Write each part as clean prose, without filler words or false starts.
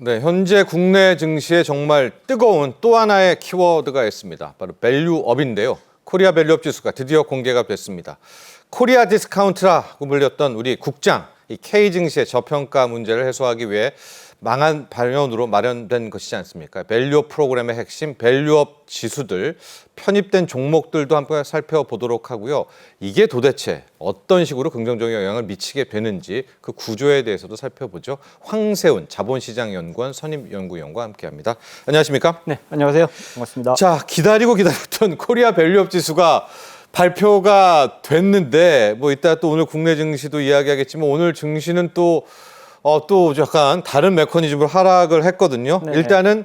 네, 현재 국내 증시에 정말 뜨거운 또 하나의 키워드가 있습니다. 바로 밸류업인데요. 코리아 밸류업 지수가 드디어 공개가 됐습니다. 코리아 디스카운트라고 불렸던 우리 국장, 이 K증시의 저평가 문제를 해소하기 위해 망한 발현으로 마련된 것이지 않습니까? 밸류업 프로그램의 핵심 밸류업 지수들, 편입된 종목들도 한번 살펴보도록 하고요. 이게 도대체 어떤 식으로 긍정적인 영향을 미치게 되는지 그 구조에 대해서도 살펴보죠. 황세훈 자본시장연구원 선임연구위원과 함께합니다. 안녕하십니까? 네, 안녕하세요. 반갑습니다. 자, 기다리고 기다렸던 코리아 밸류업 지수가 발표가 됐는데 뭐 이따 또 오늘 국내 증시도 이야기하겠지만 오늘 증시는 또 약간 다른 메커니즘으로 하락을 했거든요. 네. 일단은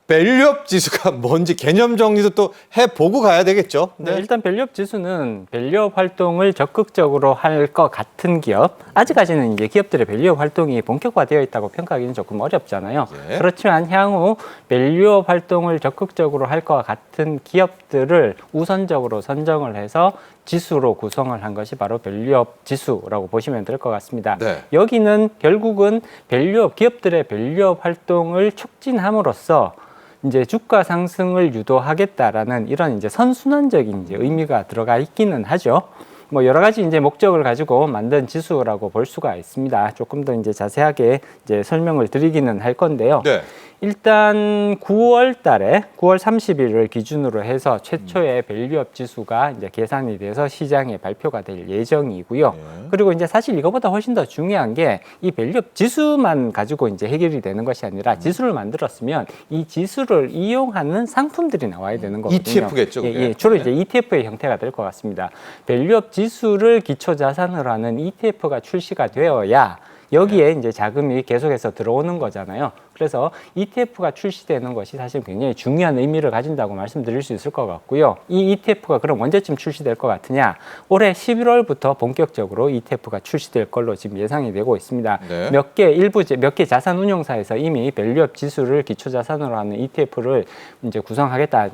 밸류업 지수가 뭔지 개념 정리도 또 해보고 가야 되겠죠. 네, 일단 밸류업 지수는 밸류업 활동을 적극적으로 할 것 같은 기업, 아직까지는 이제 기업들의 밸류업 활동이 본격화되어 있다고 평가하기는 조금 어렵잖아요. 예. 그렇지만 향후 밸류업 활동을 적극적으로 할 것 같은 기업들을 우선적으로 선정을 해서 지수로 구성을 한 것이 바로 밸류업 지수라고 보시면 될 것 같습니다. 네. 여기는 결국은 기업들의 밸류업 활동을 촉진함으로써 이제 주가 상승을 유도하겠다라는 이런 이제 선순환적인 이제 의미가 들어가 있기는 하죠. 뭐 여러 가지 이제 목적을 가지고 만든 지수라고 볼 수가 있습니다. 조금 더 이제 자세하게 이제 설명을 드리기는 할 건데요. 네. 일단 9월 달에 9월 30일을 기준으로 해서 최초의 밸류업 지수가 이제 계산이 돼서 시장에 발표가 될 예정이고요. 그리고 이제 사실 이거보다 훨씬 더 중요한 게 이 밸류업 지수만 가지고 이제 해결이 되는 것이 아니라 지수를 만들었으면 이 지수를 이용하는 상품들이 나와야 되는 거거든요. ETF겠죠, 그게? 예, 주로 이제 ETF의 형태가 될 것 같습니다. 밸류업 지수를 기초 자산으로 하는 ETF가 출시가 되어야 여기에 이제 자금이 계속해서 들어오는 거잖아요. 그래서 ETF가 출시되는 것이 사실 굉장히 중요한 의미를 가진다고 말씀드릴 수 있을 것 같고요. 이 ETF가 그럼 언제쯤 출시될 것 같으냐? 올해 11월부터 본격적으로 ETF가 출시될 걸로 지금 예상이 되고 있습니다. 네. 몇 개 자산 운용사에서 이미 밸류업 지수를 기초 자산으로 하는 ETF를 이제 구성하겠다,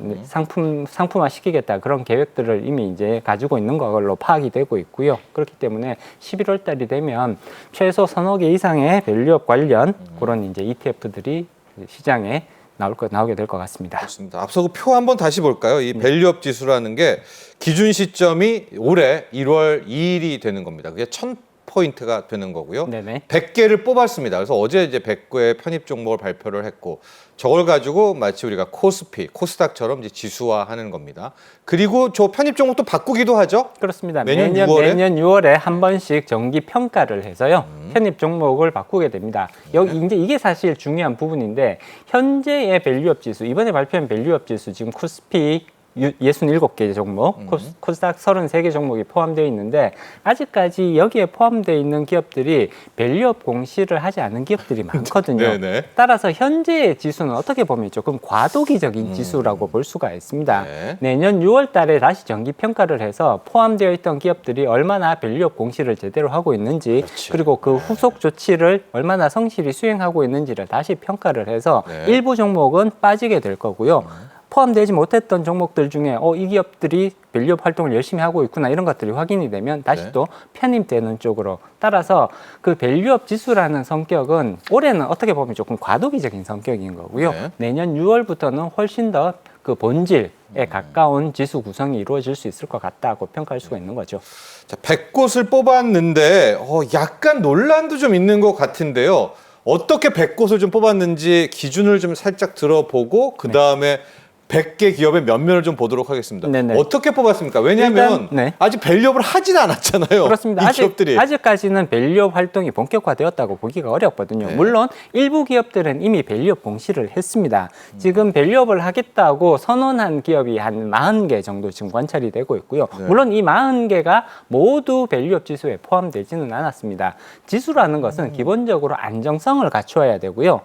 상품화 시키겠다 그런 계획들을 이미 이제 가지고 있는 걸로 파악이 되고 있고요. 그렇기 때문에 11월 달이 되면 최소 서너 개 이상의 밸류업 관련 그런 이제 ETF들이 시장에 나오게 될 것 같습니다. 그렇습니다. 앞서 그 표 한번 다시 볼까요? 이 밸류업 지수라는 게 기준 시점이 올해 1월 2일이 되는 겁니다. 그게 1000포인트가 되는 거고요. 네네. 100개를 뽑았습니다. 그래서 어제 이제 100개의 편입 종목을 발표를 했고 저걸 가지고 마치 우리가 코스닥처럼 이제 지수화하는 겁니다. 그리고 저 편입 종목도 바꾸기도 하죠? 그렇습니다. 매년 6월에? 매년 6월에 한 번씩 정기 평가를 해서요. 편입 종목을 바꾸게 됩니다. 여기 이제 이게 사실 중요한 부분인데 현재의 밸류업 지수, 이번에 발표한 밸류업 지수 지금 코스피 67개 종목, 코스닥 33개 종목이 포함되어 있는데 아직까지 여기에 포함되어 있는 기업들이 밸류업 공시를 하지 않은 기업들이 많거든요. 네네. 따라서 현재의 지수는 어떻게 보면 조금 과도기적인 지수라고 볼 수가 있습니다. 네. 내년 6월 달에 다시 정기 평가를 해서 포함되어 있던 기업들이 얼마나 밸류업 공시를 제대로 하고 있는지 그렇지. 그리고 그 후속 조치를 얼마나 성실히 수행하고 있는지를 다시 평가를 해서 네. 일부 종목은 빠지게 될 거고요. 포함되지 못했던 종목들 중에 이 기업들이 밸류업 활동을 열심히 하고 있구나 이런 것들이 확인이 되면 다시 네. 또 편입되는 쪽으로 따라서 그 밸류업 지수라는 성격은 올해는 어떻게 보면 조금 과도기적인 성격인 거고요. 네. 내년 6월부터는 훨씬 더 그 본질에 가까운 지수 구성이 이루어질 수 있을 것 같다고 평가할 수가 있는 거죠. 자, 100곳을 뽑았는데 약간 논란도 좀 있는 것 같은데요. 어떻게 100곳을 좀 뽑았는지 기준을 좀 살짝 들어보고 그 다음에 100개 기업의 면면을 좀 보도록 하겠습니다. 네네. 어떻게 뽑았습니까? 왜냐하면 일단, 네. 아직 밸류업을 하진 않았잖아요. 그렇습니다. 이 기업들이. 아직까지는 밸류업 활동이 본격화되었다고 보기가 어렵거든요. 네. 물론 일부 기업들은 이미 밸류업 공시를 했습니다. 지금 밸류업을 하겠다고 선언한 기업이 한 40개 정도 지금 관찰이 되고 있고요. 네. 물론 이 40개가 모두 밸류업 지수에 포함되지는 않았습니다. 지수라는 것은 기본적으로 안정성을 갖춰야 되고요.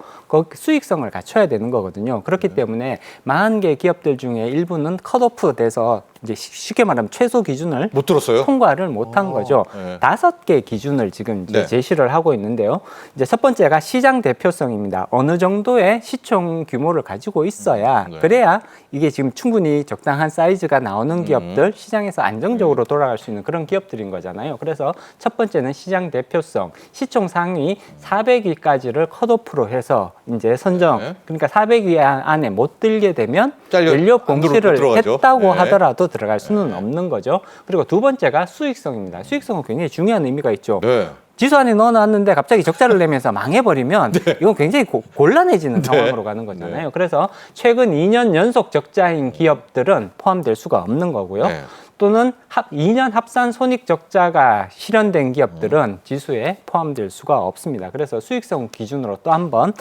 수익성을 갖춰야 되는 거거든요. 그렇기 때문에 40개 기업들 중에 일부는 컷오프 돼서 이제 쉽게 말하면 최소 기준을 못 들었어요? 통과를 못한 거죠. 네. 5개 기준을 지금 이제 네. 제시를 하고 있는데요. 이제 첫 번째가 시장 대표성입니다. 어느 정도의 시총 규모를 가지고 있어야 네. 그래야 이게 지금 충분히 적당한 사이즈가 나오는 기업들, 시장에서 안정적으로 돌아갈 수 있는 그런 기업들인 거잖아요. 그래서 첫 번째는 시장 대표성, 시총 상위 400위까지를 컷오프로 해서 이제 선정, 네. 그러니까 400위 안에 못 들게 되면 잘려- 밸류업 안 공시를 들어가죠. 했다고 네. 하더라도 들어갈 수는 없는 거죠. 그리고 두 번째가 수익성입니다. 수익성은 굉장히 중요한 의미가 있죠. 네. 지수 안에 넣어놨는데 갑자기 적자를 내면서 망해버리면 이건 굉장히 곤란해지는 상황으로 가는 거잖아요. 그래서 최근 2년 연속 적자인 기업들은 포함될 수가 없는 거고요. 네. 또는 2년 합산 손익 적자가 실현된 기업들은 지수에 포함될 수가 없습니다. 그래서 수익성 기준으로 또 한 번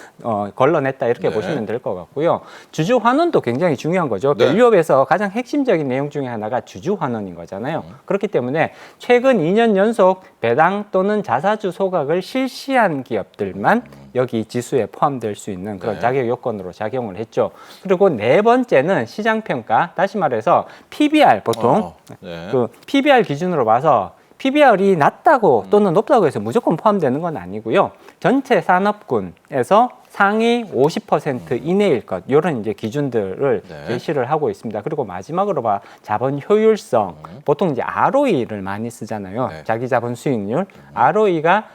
걸러냈다 이렇게 네. 보시면 될 것 같고요. 주주 환원도 굉장히 중요한 거죠. 네. 밸류업에서 가장 핵심적인 내용 중에 하나가 주주 환원인 거잖아요. 그렇기 때문에 최근 2년 연속 배당 또는 자사주 소각을 실시한 기업들만 여기 지수에 포함될 수 있는 그런 네. 자격 요건으로 작용을 했죠. 그리고 네 번째는 시장 평가, 다시 말해서 PBR 보통 네. 그 PBR 기준으로 봐서 PBR이 낮다고 또는 높다고 해서 무조건 포함되는 건 아니고요. 전체 산업군에서 상위 50% 이내일 것, 이런 이제 기준들을 네. 제시를 하고 있습니다. 그리고 마지막으로 봐 자본 효율성, 보통 이제 ROE를 많이 쓰잖아요. 네. 자기 자본 수익률, ROE가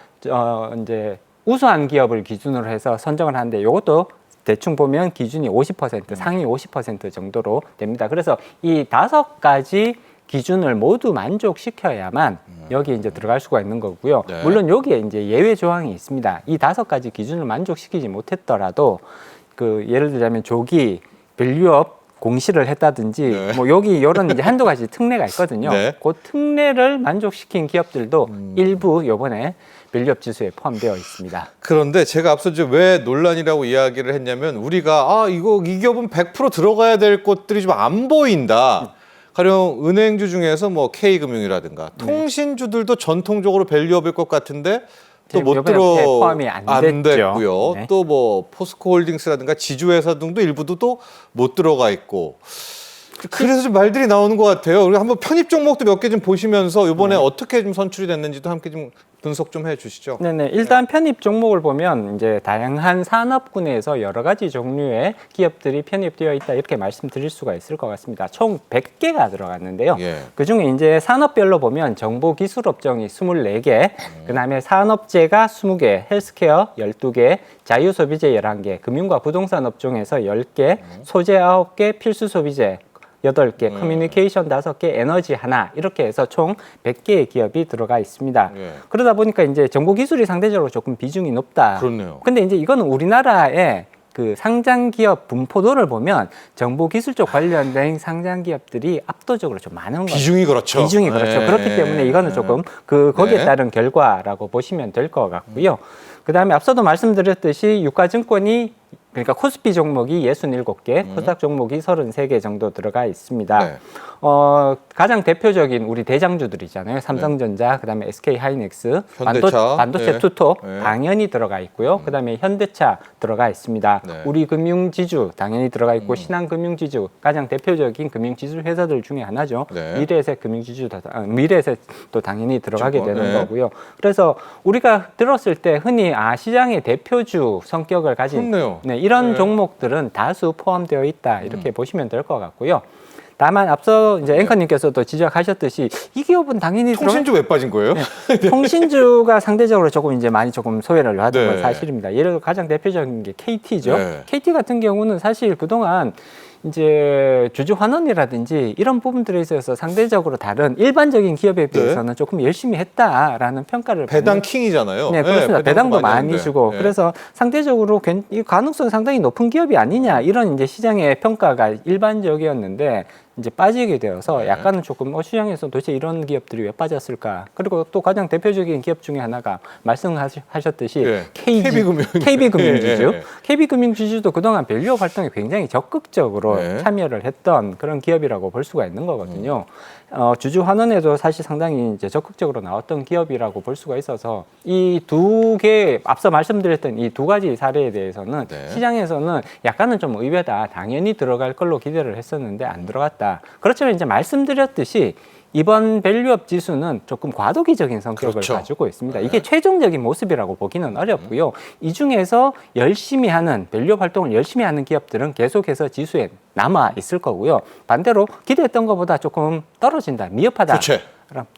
이제 우수한 기업을 기준으로 해서 선정을 하는데 이것도 대충 보면 기준이 50%, 상위 50% 정도로 됩니다. 그래서 이 5가지 기준을 모두 만족시켜야만 여기에 이제 들어갈 수가 있는 거고요. 네. 물론 여기에 이제 예외 조항이 있습니다. 이 5가지 기준을 만족시키지 못했더라도 그 예를 들자면 조기 밸류업 공시를 했다든지 네. 뭐 여기 이런 이제 한두 가지 특례가 있거든요. 네. 그 특례를 만족시킨 기업들도 일부 요번에 밸류업 지수에 포함되어 있습니다. 그런데 제가 앞서 이제 왜 논란이라고 이야기를 했냐면 우리가 이 기업은 100% 들어가야 될 것들이 좀 안 보인다. 가령 은행주 중에서 뭐 K금융이라든가 통신주들도 전통적으로 밸류업일 것 같은데 또 못 요번에 들어 포함이 안 됐죠. 됐고요. 네. 또 뭐 포스코홀딩스라든가 지주회사 등도 일부도 못 들어가 있고. 그래서 좀 말들이 나오는 것 같아요. 우리 한번 편입 종목도 몇 개 좀 보시면서 이번에 어떻게 좀 선출이 됐는지도 함께 좀 분석 좀 해주시죠. 네네. 일단 편입 종목을 보면 이제 다양한 산업군에서 여러 가지 종류의 기업들이 편입되어 있다 이렇게 말씀드릴 수가 있을 것 같습니다. 총 100개가 들어갔는데요. 예. 그중에 이제 산업별로 보면 정보기술업종이 24개, 그다음에 산업재가 20개, 헬스케어 12개, 자유소비재 11개, 금융과 부동산 업종에서 10개, 소재 9개, 필수소비재 8개, 커뮤니케이션 5개, 에너지 하나 이렇게 해서 총 100개의 기업이 들어가 있습니다. 예. 그러다 보니까 이제 정보기술이 상대적으로 조금 비중이 높다. 그렇네요. 근데 이제 이거는 우리나라의 그 상장 기업 분포도를 보면 정보기술 쪽 관련된 상장 기업들이 압도적으로 좀 많은 거죠. 비중이 그렇죠. 비중이 그렇죠. 네. 그렇기 때문에 이거는 조금 거기에 네. 따른 결과라고 보시면 될 것 같고요. 그다음에 앞서도 말씀드렸듯이 유가증권이 그러니까 코스피 종목이 67개, 코스닥 종목이 33개 정도 들어가 있습니다. 네. 가장 대표적인 우리 대장주들이잖아요. 삼성전자, 그다음에 SK 하이닉스, 현대차. 반도체 네. 투톱 네. 당연히 들어가 있고요. 그다음에 현대차 들어가 있습니다. 네. 우리금융지주 당연히 들어가 있고 신한금융지주 가장 대표적인 금융지주 회사들 중에 하나죠. 네. 미래에셋 금융지주도 미래에셋도 당연히 들어가게 주권, 되는 네. 거고요. 그래서 우리가 들었을 때 흔히 시장의 대표주 성격을 가진 그렇네요. 네, 이런 네. 종목들은 다수 포함되어 있다 이렇게 보시면 될 것 같고요. 다만 앞서 이제 앵커님께서도 지적하셨듯이 이 기업은 당연히 통신주 왜 빠진 거예요? 통신주가 상대적으로 조금 이제 많이 조금 소외를 받은 네. 건 사실입니다. 예를 들어 가장 대표적인 게 KT죠. 네. KT 같은 경우는 사실 그동안 이제 주주 환원이라든지 이런 부분들에 있어서 상대적으로 다른 일반적인 기업에 비해서는 조금 열심히 했다라는 평가를 배당 받는 킹이잖아요. 네, 그렇습니다. 배당도 많이 하는데. 주고 네. 그래서 상대적으로 이 가능성이 상당히 높은 기업이 아니냐 이런 이제 시장의 평가가 일반적이었는데 이제 빠지게 되어서 네. 약간은 조금 시장에서 도대체 이런 기업들이 왜 빠졌을까? 그리고 또 가장 대표적인 기업 중에 하나가 말씀하셨듯이 예. KB금융주주. 예, 예. KB금융주주도 그동안 밸류업 활동에 굉장히 적극적으로 네. 참여를 했던 그런 기업이라고 볼 수가 있는 거거든요. 주주 환원에도 사실 상당히 이제 적극적으로 나왔던 기업이라고 볼 수가 있어서 이 두 개 앞서 말씀드렸던 이 두 가지 사례에 대해서는 네. 시장에서는 약간은 좀 의외다. 당연히 들어갈 걸로 기대를 했었는데 안 들어갔다. 있었다. 그렇지만 이제 말씀드렸듯이 이번 밸류업 지수는 조금 과도기적인 성격을 그렇죠. 가지고 있습니다. 이게 최종적인 모습이라고 보기는 어렵고요. 이 중에서 열심히 하는 밸류업 활동을 열심히 하는 기업들은 계속해서 지수에 남아 있을 거고요. 반대로 기대했던 것보다 조금 떨어진다, 미흡하다. 교체.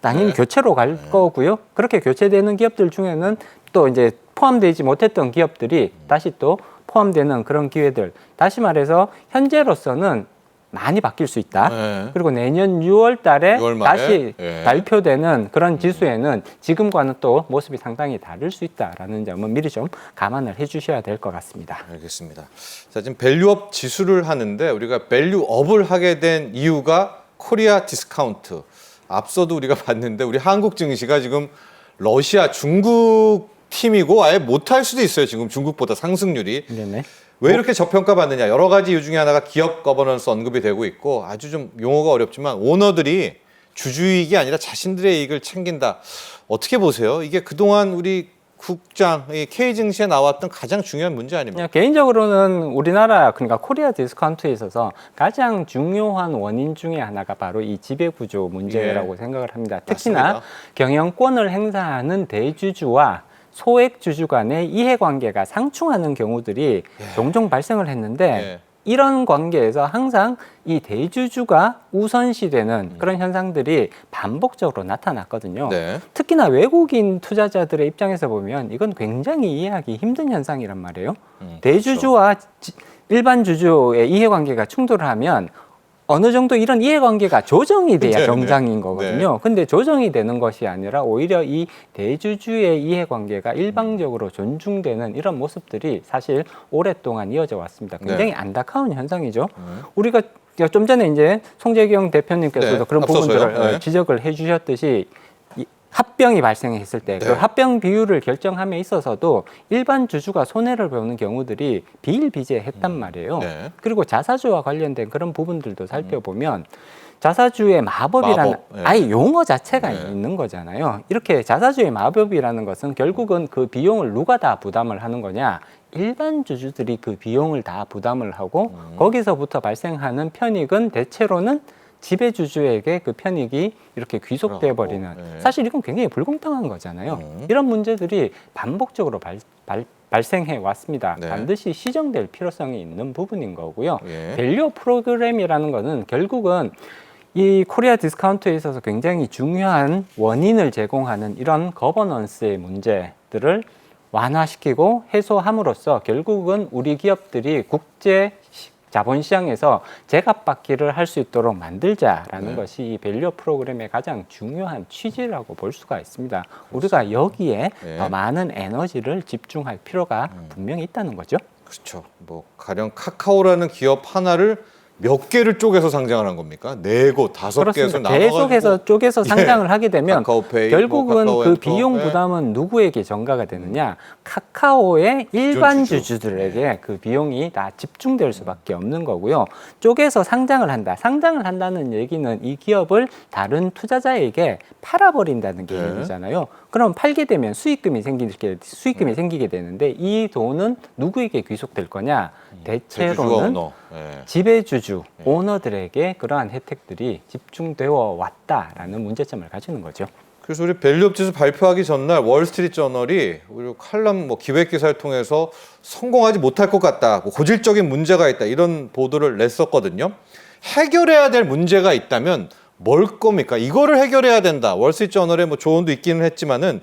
당연히 네. 교체로 갈 거고요. 그렇게 교체되는 기업들 중에는 또 이제 포함되지 못했던 기업들이 다시 또 포함되는 그런 기회들. 다시 말해서 현재로서는 많이 바뀔 수 있다. 네. 그리고 내년 6월 달에 6월 말에? 다시 예. 발표되는 그런 지수에는 지금과는 또 모습이 상당히 다를 수 있다라는 점은 미리 좀 감안을 해 주셔야 될 것 같습니다. 알겠습니다. 자, 지금 밸류업 지수를 하는데 우리가 밸류업을 하게 된 이유가 코리아 디스카운트. 앞서도 우리가 봤는데 우리 한국 증시가 지금 러시아, 중국 팀이고 아예 못할 수도 있어요. 지금 중국보다 상승률이. 네네. 왜 이렇게 저평가받느냐. 여러 가지 이유 중에 하나가 기업 거버넌스 언급이 되고 있고 아주 좀 용어가 어렵지만 오너들이 주주이익이 아니라 자신들의 이익을 챙긴다. 어떻게 보세요? 이게 그동안 우리 국장, 이 K증시에 나왔던 가장 중요한 문제 아닙니까? 개인적으로는 우리나라 그러니까 코리아 디스카운트에 있어서 가장 중요한 원인 중에 하나가 바로 이 지배구조 문제라고 생각을 합니다. 특히나 맞습니다. 경영권을 행사하는 대주주와 소액주주 간의 이해관계가 상충하는 경우들이 종종 발생을 했는데 예. 이런 관계에서 항상 이 대주주가 우선시되는 그런 현상들이 반복적으로 나타났거든요. 네. 특히나 외국인 투자자들의 입장에서 보면 이건 굉장히 이해하기 힘든 현상이란 말이에요. 대주주와 일반 주주의 이해관계가 충돌을 하면 어느 정도 이런 이해관계가 조정이 돼야 네, 정상인 네. 거거든요. 근데 조정이 되는 것이 아니라 오히려 이 대주주의 이해관계가 일방적으로 존중되는 이런 모습들이 사실 오랫동안 이어져 왔습니다. 굉장히 네. 안타까운 현상이죠. 우리가 좀 전에 이제 송재경 대표님께서도 네, 그런 앞서서요. 부분들을 네. 지적을 해주셨듯이 합병이 발생했을 때 그 네. 합병 비율을 결정함에 있어서도 일반 주주가 손해를 보는 경우들이 비일비재했단 말이에요. 네. 그리고 자사주와 관련된 그런 부분들도 살펴보면 자사주의 마법이라는 마법, 네. 아예 용어 자체가 네. 있는 거잖아요. 이렇게 자사주의 마법이라는 것은 결국은 그 비용을 누가 다 부담을 하는 거냐? 일반 주주들이 그 비용을 다 부담을 하고 거기서부터 발생하는 편익은 대체로는 지배주주에게 그 편익이 이렇게 귀속돼 버리는 네. 사실 이건 굉장히 불공평한 거잖아요. 이런 문제들이 반복적으로 발생해 왔습니다. 네. 반드시 시정될 필요성이 있는 부분인 거고요. 예. 밸류 프로그램이라는 거는 결국은 이 코리아 디스카운트에 있어서 굉장히 중요한 원인을 제공하는 이런 거버넌스의 문제들을 완화시키고 해소함으로써 결국은 우리 기업들이 국제 자본시장에서 제값받기를 할 수 있도록 만들자라는 네. 것이 이 밸류 프로그램의 가장 중요한 취지라고 볼 수가 있습니다. 우리가 여기에 네. 더 많은 에너지를 집중할 필요가 분명히 있다는 거죠. 그렇죠. 뭐 가령 카카오라는 기업 하나를 몇 개를 쪼개서 상장하는 겁니까? 4곳, 5개에서 그렇습니다. 나눠가지고 계속해서 쪼개서 상장을 하게 되면 카카오페이, 결국은 뭐 그 카카오앤 비용 또, 부담은 누구에게 전가가 되느냐? 카카오의 일반 주주. 주주들에게 그 비용이 다 집중될 수밖에 없는 거고요. 쪼개서 상장을 한다. 상장을 한다는 얘기는 이 기업을 다른 투자자에게 팔아버린다는 네. 개념이잖아요. 그럼 팔게 되면 수익금이 생기게 되는데 이 돈은 누구에게 귀속될 거냐? 대주주와 대체로는 오너. 예. 지배주주, 오너들에게 그러한 혜택들이 집중되어 왔다라는 문제점을 가지는 거죠. 그래서 우리 밸류업 지수 발표하기 전날 월스트리트 저널이 우리 칼럼 뭐 기획 기사를 통해서 성공하지 못할 것 같다, 뭐 고질적인 문제가 있다 이런 보도를 냈었거든요. 해결해야 될 문제가 있다면 뭘 겁니까? 이거를 해결해야 된다. 월스트리트 저널에 뭐 조언도 있기는 했지만은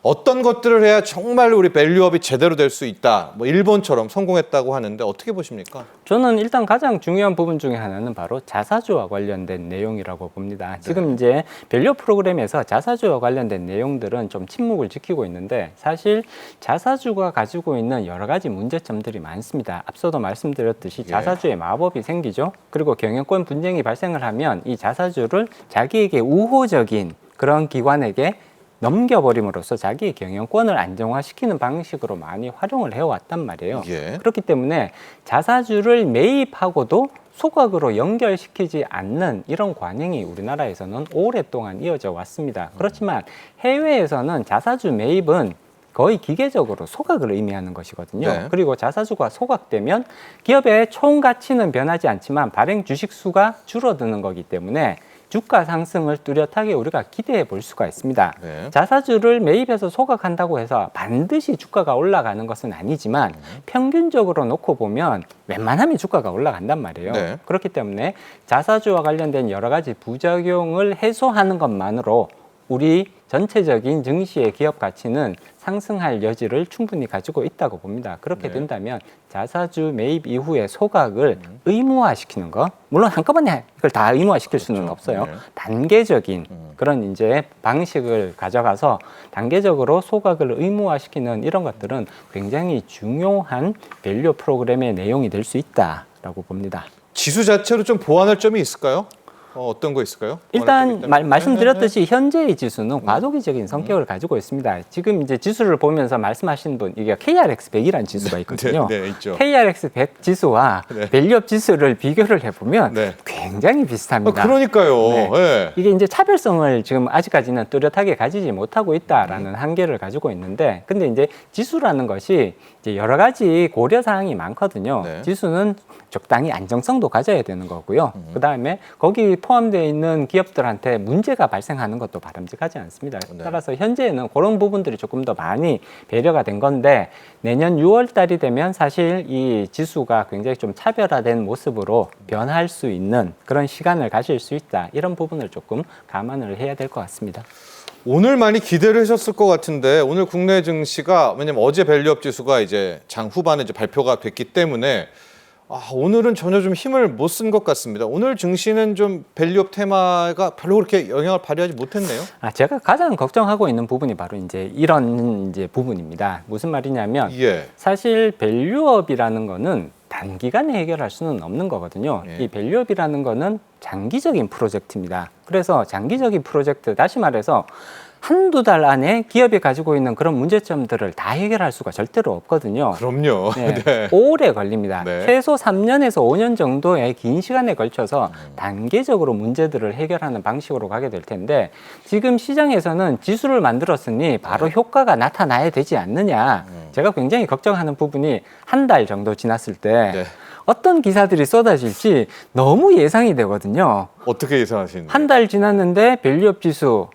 어떤 것들을 해야 정말 우리 밸류업이 제대로 될 수 있다. 뭐 일본처럼 성공했다고 하는데 어떻게 보십니까? 저는 일단 가장 중요한 부분 중에 하나는 바로 자사주와 관련된 내용이라고 봅니다. 지금 이제 밸류 프로그램에서 자사주와 관련된 내용들은 좀 침묵을 지키고 있는데 사실 자사주가 가지고 있는 여러 가지 문제점들이 많습니다. 앞서도 말씀드렸듯이 자사주의 마법이 생기죠. 그리고 경영권 분쟁이 발생을 하면 이 자사주를 자기에게 우호적인 그런 기관에게 넘겨버림으로써 자기의 경영권을 안정화시키는 방식으로 많이 활용을 해왔단 말이에요. 예. 그렇기 때문에 자사주를 매입하고도 소각으로 연결시키지 않는 이런 관행이 우리나라에서는 오랫동안 이어져 왔습니다. 그렇지만 해외에서는 자사주 매입은 거의 기계적으로 소각을 의미하는 것이거든요. 네. 그리고 자사주가 소각되면 기업의 총 가치는 변하지 않지만 발행 주식 수가 줄어드는 거기 때문에 주가 상승을 뚜렷하게 우리가 기대해 볼 수가 있습니다. 네. 자사주를 매입해서 소각한다고 해서 반드시 주가가 올라가는 것은 아니지만 평균적으로 놓고 보면 웬만하면 주가가 올라간단 말이에요. 네. 그렇기 때문에 자사주와 관련된 여러 가지 부작용을 해소하는 것만으로 우리 전체적인 증시의 기업 가치는 상승할 여지를 충분히 가지고 있다고 봅니다. 그렇게 네. 된다면 자사주 매입 이후에 소각을 의무화시키는 것, 물론 한꺼번에 이걸 다 의무화시킬 수는 그렇죠. 없어요. 네. 단계적인 그런 이제 방식을 가져가서 단계적으로 소각을 의무화시키는 이런 것들은 굉장히 중요한 밸류 프로그램의 내용이 될 수 있다라고 봅니다. 지수 자체로 좀 보완할 점이 있을까요? 어떤 거 있을까요? 일단 보완할 점이 말씀드렸듯이 현재의 지수는 과도기적인 성격을 가지고 있습니다. 지금 이제 지수를 보면서 말씀하신 분, 이게 KRX 100이라는 지수가 있거든요. 네, 네, 있죠. KRX 100 지수와 네. 밸류업 지수를 비교를 해보면 네. 굉장히 비슷합니다. 그러니까요. 네. 예. 이게 이제 차별성을 지금 아직까지는 뚜렷하게 가지지 못하고 있다라는 한계를 가지고 있는데, 근데 이제 지수라는 것이 이제 여러 가지 고려 사항이 많거든요. 네. 지수는 적당히 안정성도 가져야 되는 거고요. 그 다음에 거기 포함되어 있는 기업들한테 문제가 발생하는 것도 바람직하지 않습니다. 네. 따라서 현재는 그런 부분들이 조금 더 많이 배려가 된 건데, 내년 6월 달이 되면 사실 이 지수가 굉장히 좀 차별화된 모습으로 변할 수 있는 그런 시간을 가질 수 있다. 이런 부분을 조금 감안을 해야 될 것 같습니다. 오늘 많이 기대를 하셨을 것 같은데 오늘 국내 증시가 왜냐면 어제 밸류업 지수가 이제 장 후반에 이제 발표가 됐기 때문에 오늘은 전혀 좀 힘을 못 쓴 것 같습니다. 오늘 증시는 좀 밸류업 테마가 별로 그렇게 영향을 발휘하지 못했네요. 제가 가장 걱정하고 있는 부분이 바로 이제 이런 이제 부분입니다. 무슨 말이냐면 예. 사실 밸류업이라는 거는 단기간에 해결할 수는 없는 거거든요. 예. 이 밸류업이라는 거는 장기적인 프로젝트입니다. 그래서 장기적인 프로젝트, 다시 말해서 한두 달 안에 기업이 가지고 있는 그런 문제점들을 다 해결할 수가 절대로 없거든요. 그럼요. 네, 네. 오래 걸립니다. 네. 최소 3년에서 5년 정도의 긴 시간에 걸쳐서 단계적으로 문제들을 해결하는 방식으로 가게 될 텐데, 지금 시장에서는 지수를 만들었으니 바로 효과가 나타나야 되지 않느냐. 제가 굉장히 걱정하는 부분이 한 달 정도 지났을 때 네. 어떤 기사들이 쏟아질지 너무 예상이 되거든요. 어떻게 예상하시는지. 한 달 지났는데 밸류업 지수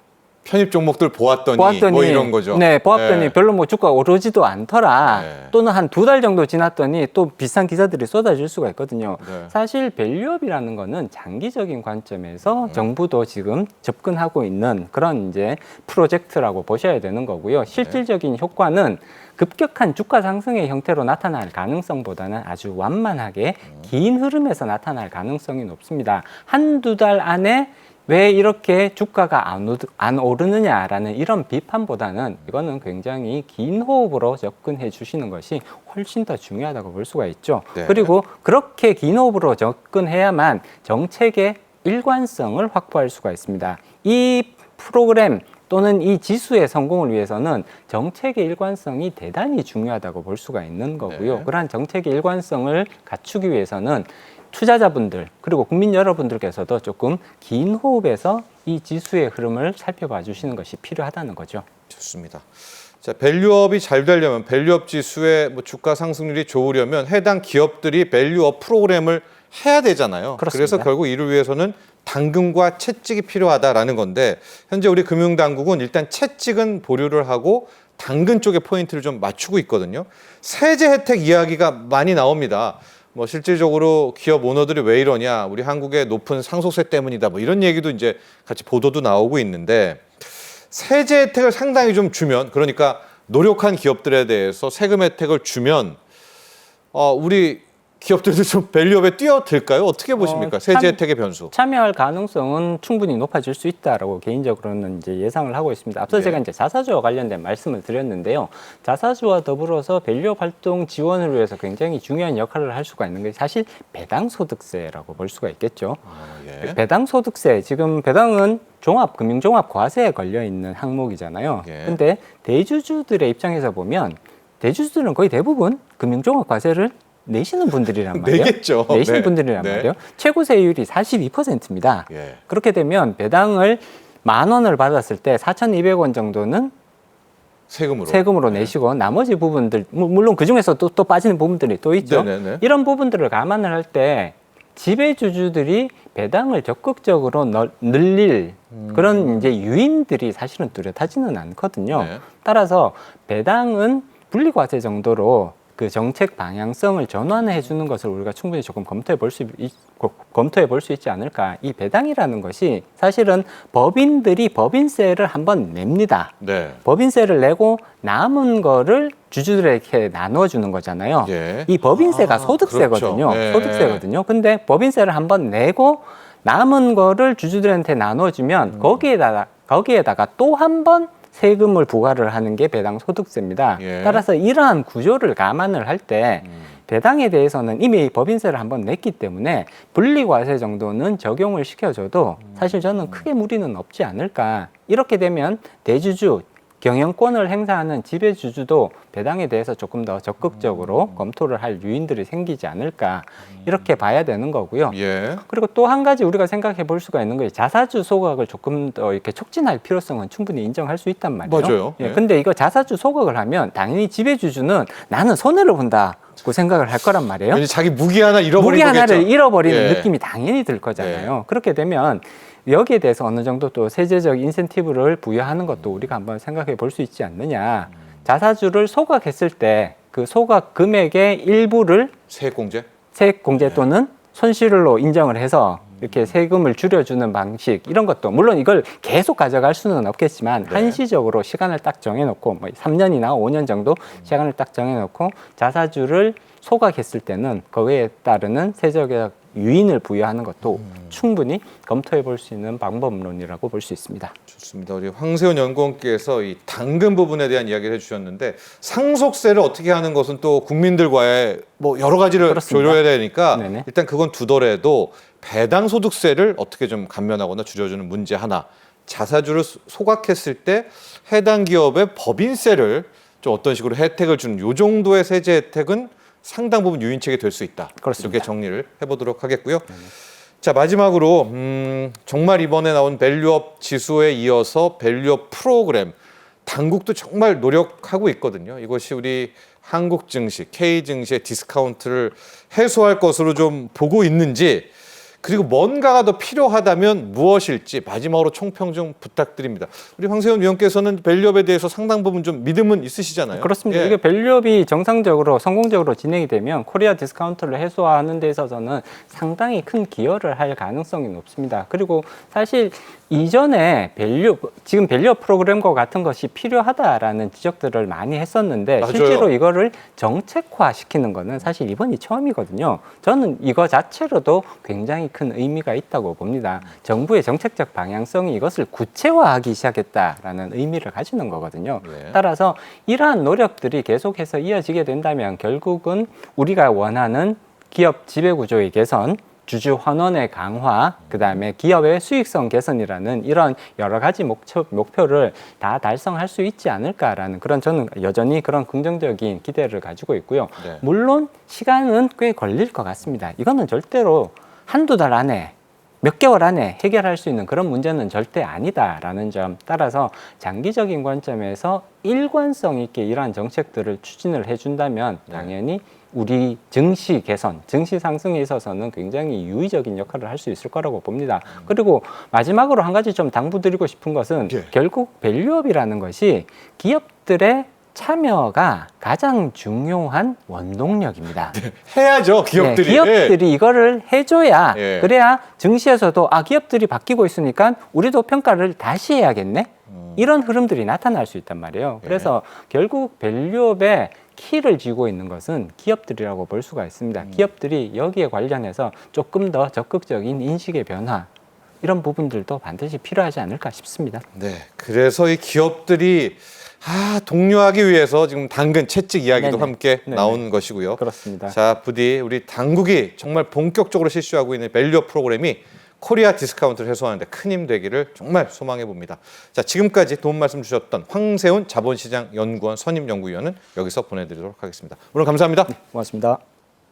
편입 종목들 보았더니 뭐 이런 거죠. 네, 보았더니 네. 별로 뭐 주가 오르지도 않더라. 네. 또는 한 두 달 정도 지났더니 또 비슷한 기사들이 쏟아질 수가 있거든요. 네. 사실 밸류업이라는 거는 장기적인 관점에서 정부도 지금 접근하고 있는 그런 이제 프로젝트라고 보셔야 되는 거고요. 실질적인 효과는 급격한 주가 상승의 형태로 나타날 가능성보다는 아주 완만하게 긴 흐름에서 나타날 가능성이 높습니다. 한두 달 안에 왜 이렇게 주가가 안 오르느냐라는 이런 비판보다는 이거는 굉장히 긴 호흡으로 접근해 주시는 것이 훨씬 더 중요하다고 볼 수가 있죠. 네. 그리고 그렇게 긴 호흡으로 접근해야만 정책의 일관성을 확보할 수가 있습니다. 이 프로그램 또는 이 지수의 성공을 위해서는 정책의 일관성이 대단히 중요하다고 볼 수가 있는 거고요. 네. 그러한 정책의 일관성을 갖추기 위해서는 투자자분들 그리고 국민 여러분들께서도 조금 긴 호흡에서 이 지수의 흐름을 살펴봐 주시는 것이 필요하다는 거죠. 좋습니다. 자, 밸류업이 잘 되려면 밸류업 지수의 뭐 주가 상승률이 좋으려면 해당 기업들이 밸류업 프로그램을 해야 되잖아요. 그렇습니다. 그래서 결국 이를 위해서는 당근과 채찍이 필요하다라는 건데 현재 우리 금융당국은 일단 채찍은 보류를 하고 당근 쪽에 포인트를 좀 맞추고 있거든요. 세제 혜택 이야기가 많이 나옵니다. 뭐 실질적으로 기업 오너들이 왜 이러냐, 우리 한국의 높은 상속세 때문이다, 뭐 이런 얘기도 이제 같이 보도도 나오고 있는데 세제 혜택을 상당히 좀 주면, 그러니까 노력한 기업들에 대해서 세금 혜택을 주면 우리 기업들도 좀 밸류업에 뛰어들까요? 어떻게 보십니까? 세제 혜택의 변수. 참여할 가능성은 충분히 높아질 수 있다라고 개인적으로는 이제 예상을 하고 있습니다. 앞서 제가 이제 자사주와 관련된 말씀을 드렸는데요. 자사주와 더불어서 밸류업 활동 지원을 위해서 굉장히 중요한 역할을 할 수가 있는 게 사실 배당 소득세라고 볼 수가 있겠죠. 예. 배당 소득세, 지금 배당은 금융종합 과세에 걸려 있는 항목이잖아요. 예. 근데 대주주들의 입장에서 보면 대주주들은 거의 대부분 금융종합 과세를 내시는 분들이란 말이에요. 내겠죠. 내시는 네. 분들이란 네. 말이에요. 최고 세율이 42%입니다. 예. 그렇게 되면 배당을 10,000원을 받았을 때 4,200원 정도는 세금으로 내시고 나머지 부분들 물론 그 중에서 또 빠지는 부분들이 또 있죠. 네네네. 이런 부분들을 감안을 할 때 지배주주들이 배당을 적극적으로 늘릴 그런 이제 유인들이 사실은 뚜렷하지는 않거든요. 네. 따라서 배당은 분리과세 정도로 그 정책 방향성을 전환해 주는 것을 우리가 충분히 조금 검토해 볼 수 있지 않을까. 이 배당이라는 것이 사실은 법인들이 법인세를 한번 냅니다. 네. 법인세를 내고 남은 거를 주주들에게 나눠주는 거잖아요. 예. 이 법인세가 소득세거든요. 그렇죠. 네. 소득세거든요. 근데 법인세를 한번 내고 남은 거를 주주들한테 나눠주면 거기에다가 또 한 번 세금을 부과를 하는 게 배당 소득세입니다. 예. 따라서 이러한 구조를 감안을 할 때 배당에 대해서는 이미 법인세를 한번 냈기 때문에 분리과세 정도는 적용을 시켜줘도 사실 저는 크게 무리는 없지 않을까. 이렇게 되면 대주주, 경영권을 행사하는 지배주주도 배당에 대해서 조금 더 적극적으로 검토를 할 유인들이 생기지 않을까. 이렇게 봐야 되는 거고요. 예. 그리고 또 한 가지 우리가 생각해 볼 수가 있는 거예요. 자사주 소각을 조금 더 이렇게 촉진할 필요성은 충분히 인정할 수 있단 말이에요. 맞아요. 예, 네. 근데 이거 자사주 소각을 하면 당연히 지배주주는 나는 손해를 본다고 생각을 할 거란 말이에요. 왠지 자기 무기 하나 잃어버린 무기 하나를 거겠죠. 잃어버리는 예. 느낌이 당연히 들 거잖아요. 그렇게 되면 여기에 대해서 어느 정도 또 세제적 인센티브를 부여하는 것도 우리가 한번 생각해 볼 수 있지 않느냐. 자사주를 소각했을 때 그 소각 금액의 일부를 세액공제? 세액공제 또는 손실로 인정을 해서 이렇게 세금을 줄여주는 방식 이런 것도 물론 이걸 계속 가져갈 수는 없겠지만 한시적으로 시간을 딱 정해놓고 뭐 3년이나 5년 정도 시간을 딱 정해놓고 자사주를 소각했을 때는 거기에 따르는 세제적 유인을 부여하는 것도 충분히 검토해 볼 수 있는 방법론이라고 볼 수 있습니다. 좋습니다. 우리 황세훈 연구원께서 이 당근 부분에 대한 이야기를 해주셨는데 상속세를 어떻게 하는 것은 또 국민들과의 뭐 여러 가지를 그렇습니다. 조율해야 되니까 네네. 일단 그건 두더라도 배당 소득세를 어떻게 좀 감면하거나 줄여주는 문제 하나, 자사주를 소각했을 때 해당 기업의 법인세를 좀 어떤 식으로 혜택을 주는 요 정도의 세제 혜택은 상당 부분 유인책이 될 수 있다. 그렇습니다. 이렇게 정리를 해보도록 하겠고요. 자, 마지막으로 정말 이번에 나온 밸류업 지수에 이어서 밸류업 프로그램 당국도 정말 노력하고 있거든요. 이것이 우리 한국 증시, K 증시의 디스카운트를 해소할 것으로 좀 보고 있는지, 그리고 뭔가가 더 필요하다면 무엇일지 마지막으로 총평 좀 부탁드립니다. 우리 황세훈 위원께서는 밸류업에 대해서 상당 부분 좀 믿음은 있으시잖아요. 그렇습니다. 예. 이게 밸류업이 정상적으로 성공적으로 진행이 되면 코리아 디스카운트를 해소하는 데 있어서는 상당히 큰 기여를 할 가능성이 높습니다. 그리고 사실 이전에 지금 밸류업 프로그램과 같은 것이 필요하다라는 지적들을 많이 했었는데 맞아요. 실제로 이거를 정책화시키는 거는 사실 이번이 처음이거든요. 저는 이거 자체로도 굉장히 큰 의미가 있다고 봅니다. 정부의 정책적 방향성이 이것을 구체화하기 시작했다라는 의미를 가지는 거거든요. 네. 따라서 이러한 노력들이 계속해서 이어지게 된다면 결국은 우리가 원하는 기업 지배구조의 개선, 주주 환원의 강화, 그다음에 기업의 수익성 개선이라는 이런 여러 가지 목표를 다 달성할 수 있지 않을까라는 그런 저는 여전히 그런 긍정적인 기대를 가지고 있고요. 네. 물론 시간은 꽤 걸릴 것 같습니다. 이거는 절대로 한두 달 안에 몇 개월 안에 해결할 수 있는 그런 문제는 절대 아니다라는 점 따라서 장기적인 관점에서 일관성 있게 이러한 정책들을 추진을 해준다면 당연히 우리 증시 개선, 증시 상승에 있어서는 굉장히 유의적인 역할을 할 수 있을 거라고 봅니다. 그리고 마지막으로 한 가지 좀 당부드리고 싶은 것은 결국 밸류업이라는 것이 기업들의 참여가 가장 중요한 원동력입니다. 해야죠, 기업들이. 네, 기업들이 이거를 해줘야 예. 그래야 증시에서도 기업들이 바뀌고 있으니까 우리도 평가를 다시 해야겠네. 이런 흐름들이 나타날 수 있단 말이에요. 그래서 결국 밸류업의 키를 쥐고 있는 것은 기업들이라고 볼 수가 있습니다. 기업들이 여기에 관련해서 조금 더 적극적인 인식의 변화 이런 부분들도 반드시 필요하지 않을까 싶습니다. 네, 그래서 이 기업들이 독려하기 위해서 지금 당근 채찍 이야기도 네네. 함께 네네. 나온 것이고요. 그렇습니다. 자, 부디 우리 당국이 정말 본격적으로 실시하고 있는 밸류업 프로그램이 코리아 디스카운트를 해소하는 데 큰 힘 되기를 정말 소망해 봅니다. 자, 지금까지 도움 말씀 주셨던 황세훈 자본시장 연구원 선임연구위원은 여기서 보내드리도록 하겠습니다. 오늘 감사합니다. 고맙습니다.